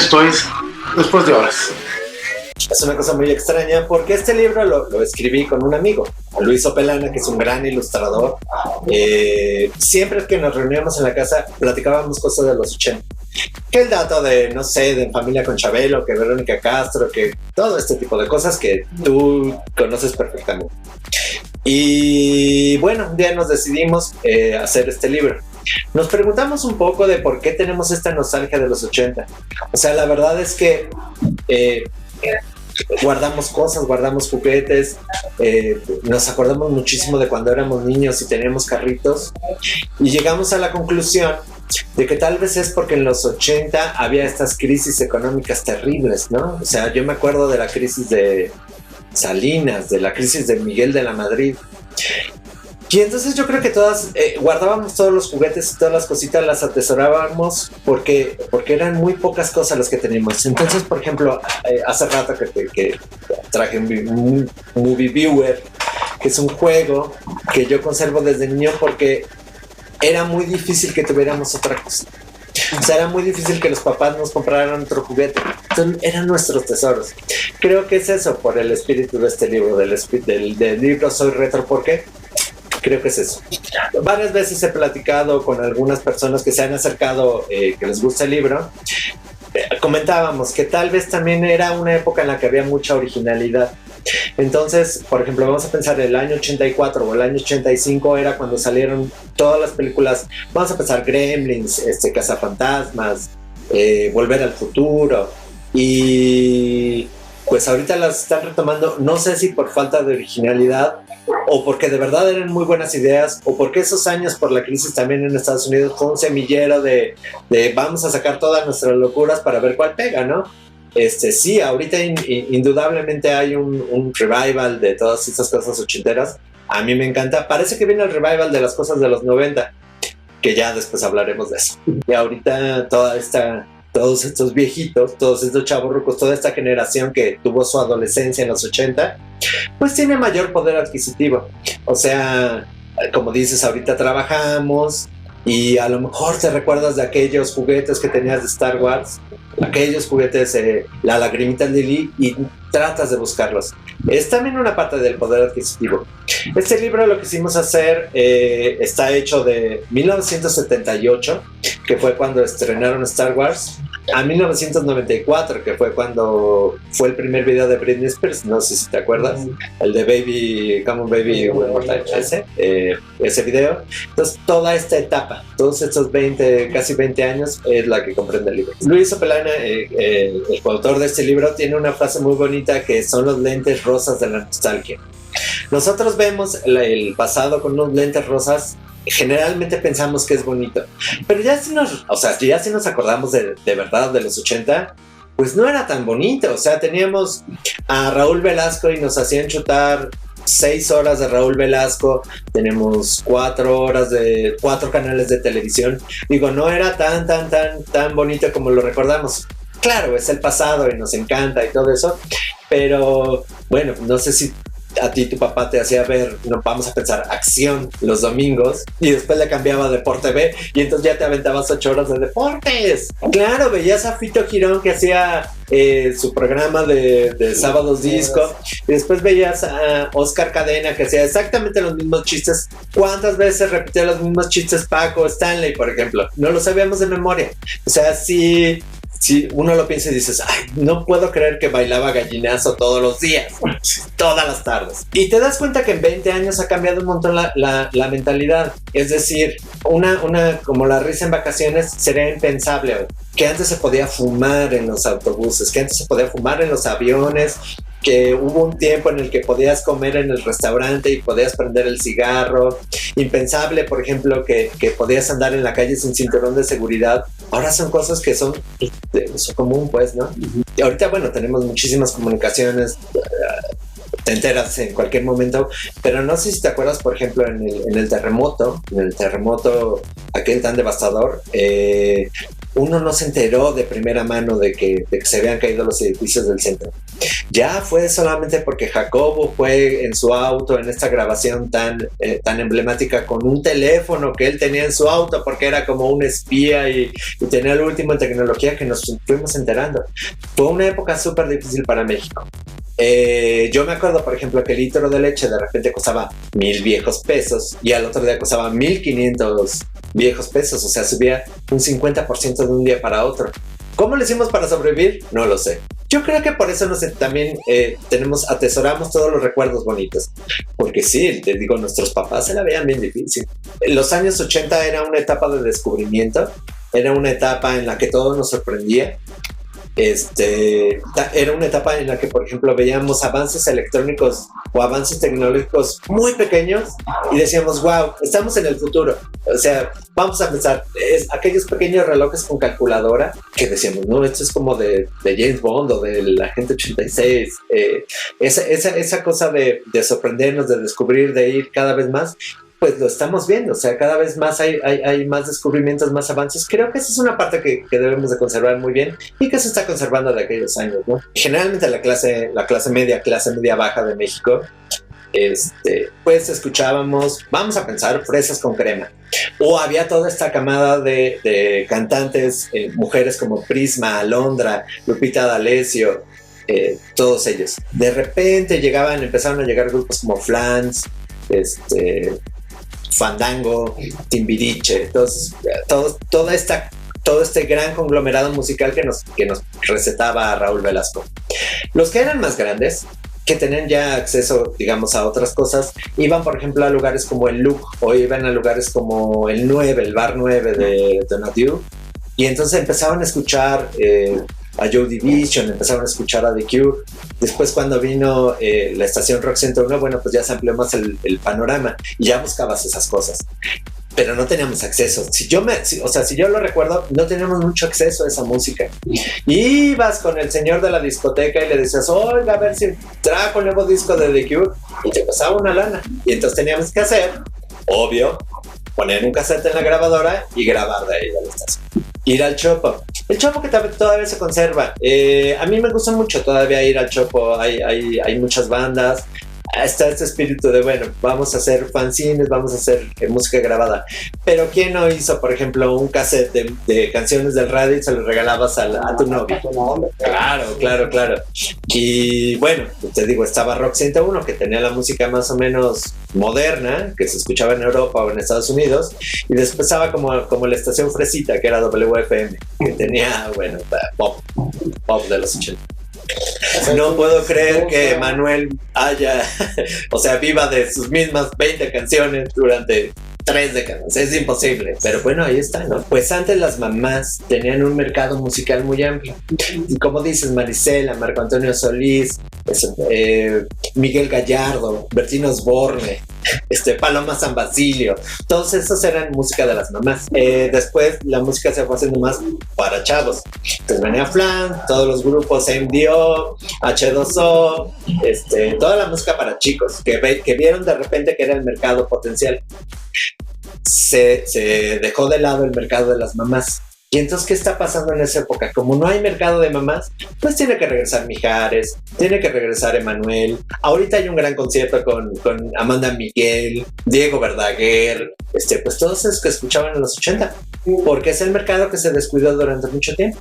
esto es Después de Horas. Es una cosa muy extraña porque este libro lo escribí con un amigo, Luis Opelana, que es un gran ilustrador. Siempre que nos reuníamos en la casa platicábamos cosas de los 80. Que el dato de, no sé, de En Familia con Chabelo, que Verónica Castro, que todo este tipo de cosas que tú conoces perfectamente. Y bueno, un día nos decidimos hacer este libro. Nos preguntamos un poco de por qué tenemos esta nostalgia de los 80. O sea, la verdad es que guardamos cosas, guardamos juguetes, nos acordamos muchísimo de cuando éramos niños y teníamos carritos, y llegamos a la conclusión de que tal vez es porque en los 80 había estas crisis económicas terribles, ¿no? O sea, yo me acuerdo de la crisis de Salinas, de la crisis de Miguel de la Madrid. Y entonces yo creo que todas guardábamos todos los juguetes y todas las cositas, las atesorábamos porque eran muy pocas cosas las que teníamos. Entonces, por ejemplo, hace rato que traje un Movie Viewer, que es un juego que yo conservo desde niño porque era muy difícil que tuviéramos otra cosa. O sea, era muy difícil que los papás nos compraran otro juguete. Entonces, eran nuestros tesoros. Creo que es eso, por el espíritu de este libro, del libro Soy Retro. ¿Por qué? Creo que es eso. Varias veces he platicado con algunas personas que se han acercado, que les gusta el libro. Comentábamos que tal vez también era una época en la que había mucha originalidad. Entonces, por ejemplo, vamos a pensar el año 84 o el año 85 era cuando salieron todas las películas. Vamos a pensar Gremlins, Cazafantasmas, Volver al Futuro. Y pues ahorita las están retomando, no sé si por falta de originalidad o porque de verdad eran muy buenas ideas, o porque esos años por la crisis también en Estados Unidos fue un semillero de vamos a sacar todas nuestras locuras para ver cuál pega, ¿no? Sí, ahorita indudablemente hay un revival de todas estas cosas ochenteras. A mí me encanta, parece que viene el revival de las cosas de los 90, que ya después hablaremos de eso. Y ahorita todos estos viejitos, todos estos chavorrucos, toda esta generación que tuvo su adolescencia en los 80, pues tiene mayor poder adquisitivo. O sea, como dices, ahorita trabajamos y a lo mejor te recuerdas de aquellos juguetes que tenías de Star Wars, aquellos juguetes, la lagrimita Lily, y tratas de buscarlos. Es también una parte del poder adquisitivo. Este libro lo quisimos hacer, está hecho de 1978, que fue cuando estrenaron Star Wars, a 1994, que fue cuando fue el primer video de Britney Spears, no sé si te acuerdas, el de Baby, Come on Baby, One More Time, ese video. Entonces, toda esta etapa, todos estos casi 20 años, es la que comprende el libro. Luis Opelana, el coautor de este libro, tiene una frase muy bonita que son los lentes rosas de la nostalgia. Nosotros vemos el pasado con unos lentes rosas, generalmente pensamos que es bonito, pero ya si nos acordamos de verdad de los 80, pues no era tan bonito. O sea, teníamos a Raúl Velasco y nos hacían chutar 6 horas de Raúl Velasco, tenemos 4 canales de televisión. Digo, no era tan bonito como lo recordamos. Claro, es el pasado y nos encanta y todo eso, pero bueno, no sé si a ti tu papá te hacía ver, no, vamos a pensar, Acción los domingos, y después le cambiaba a Deporte B, y entonces ya te aventabas 8 horas de deportes. Claro, veías a Fito Girón que hacía su programa de sábados disco, y después veías a Oscar Cadena que hacía exactamente los mismos chistes. ¿Cuántas veces repitió los mismos chistes Paco Stanley, por ejemplo? No lo sabíamos de memoria. O sea, sí, uno lo piensa y dices, ay, no puedo creer que bailaba Gallinazo todos los días, todas las tardes. Y te das cuenta que en 20 años ha cambiado un montón la mentalidad. Es decir, una como la risa en vacaciones sería impensable hoy. Que antes se podía fumar en los autobuses, que antes se podía fumar en los aviones, que hubo un tiempo en el que podías comer en el restaurante y podías prender el cigarro. Impensable, por ejemplo, que podías andar en la calle sin cinturón de seguridad. Ahora son cosas que son de uso común, pues, ¿no? Y ahorita, bueno, tenemos muchísimas comunicaciones, te enteras en cualquier momento, pero no sé si te acuerdas, por ejemplo, en el terremoto aquel tan devastador, uno no se enteró de primera mano de que se habían caído los edificios del centro. Ya fue solamente porque Jacobo fue en su auto en esta grabación tan emblemática con un teléfono que él tenía en su auto porque era como un espía y tenía el último en tecnología, que nos fuimos enterando. Fue una época súper difícil para México. Yo me acuerdo, por ejemplo, que el litro de leche de repente costaba 1,000 viejos pesos y al otro día costaba 1,500 viejos pesos, o sea, subía un 50% de un día para otro. ¿Cómo lo hicimos para sobrevivir? No lo sé. Yo creo que por eso también atesoramos todos los recuerdos bonitos. Porque sí, te digo, nuestros papás se la veían bien difícil. En los años 80 era una etapa de descubrimiento, era una etapa en la que todo nos sorprendía. Era una etapa en la que, por ejemplo, veíamos avances electrónicos o avances tecnológicos muy pequeños y decíamos, wow, estamos en el futuro. O sea, vamos a pensar, aquellos pequeños relojes con calculadora que decíamos, no, esto es como de James Bond o del Agente 86. Esa cosa de sorprendernos, de descubrir, de ir cada vez más, pues lo estamos viendo, o sea, cada vez más hay más descubrimientos, más avances. Creo que esa es una parte que debemos de conservar muy bien y que se está conservando de aquellos años, ¿no? Generalmente la clase media baja de México, pues escuchábamos, vamos a pensar, Fresas con Crema, o había toda esta camada de cantantes, mujeres como Prisma, Alondra, Lupita D'Alessio, todos ellos. De repente empezaron a llegar grupos como Flans, Fandango, Timbiriche, entonces todo este gran conglomerado musical que nos recetaba a Raúl Velasco. Los que eran más grandes, que tenían ya acceso, digamos, a otras cosas, iban, por ejemplo, a lugares como el Look, o iban a lugares como el 9, el Bar 9 de Donadieu, y entonces empezaban a escuchar a Joy Division, empezaron a escuchar a The Cure. Después, cuando vino la estación Rock 101, bueno, pues ya se amplió más el panorama y ya buscabas esas cosas, pero no teníamos acceso. Si yo lo recuerdo, no teníamos mucho acceso a esa música. Ibas con el señor de la discoteca y le decías, oiga, a ver si trajo el nuevo disco de The Cure, y te pasaba una lana. Y entonces teníamos que hacer, obvio, poner un cassette en la grabadora y grabar de ahí de la estación. Ir al Chopo. El Chopo que todavía se conserva. A mí me gusta mucho todavía ir al Chopo. Hay muchas bandas. Está este espíritu de, bueno, vamos a hacer fanzines, vamos a hacer música grabada. Pero ¿quién no hizo, por ejemplo, un cassette de canciones del radio y se lo regalabas a tu novio? Claro. Y bueno, te digo, estaba Rock 101, que tenía la música más o menos moderna, que se escuchaba en Europa o en Estados Unidos, y después estaba como la estación fresita, que era WFM, que tenía, bueno, pop de los 80. No puedo creer que Manuel viva de sus mismas 20 canciones durante 3 décadas. Es imposible. Pero bueno, ahí está, ¿no? Pues antes las mamás tenían un mercado musical muy amplio. Y como dices, Marisela, Marco Antonio Solís, Miguel Gallardo, Bertín Osborne, Paloma San Basilio, todos esos eran música de las mamás. Después la música se fue haciendo más para chavos. Entonces venía Flan, todos los grupos MDO, H2O, toda la música para chicos que vieron de repente que era el mercado potencial. Se dejó de lado el mercado de las mamás. Y entonces, ¿qué está pasando en esa época? Como no hay mercado de mamás, pues tiene que regresar Mijares, tiene que regresar Emanuel. Ahorita hay un gran concierto con Amanda Miguel, Diego Verdaguer, pues todos esos que escuchaban en los 80, porque es el mercado que se descuidó durante mucho tiempo.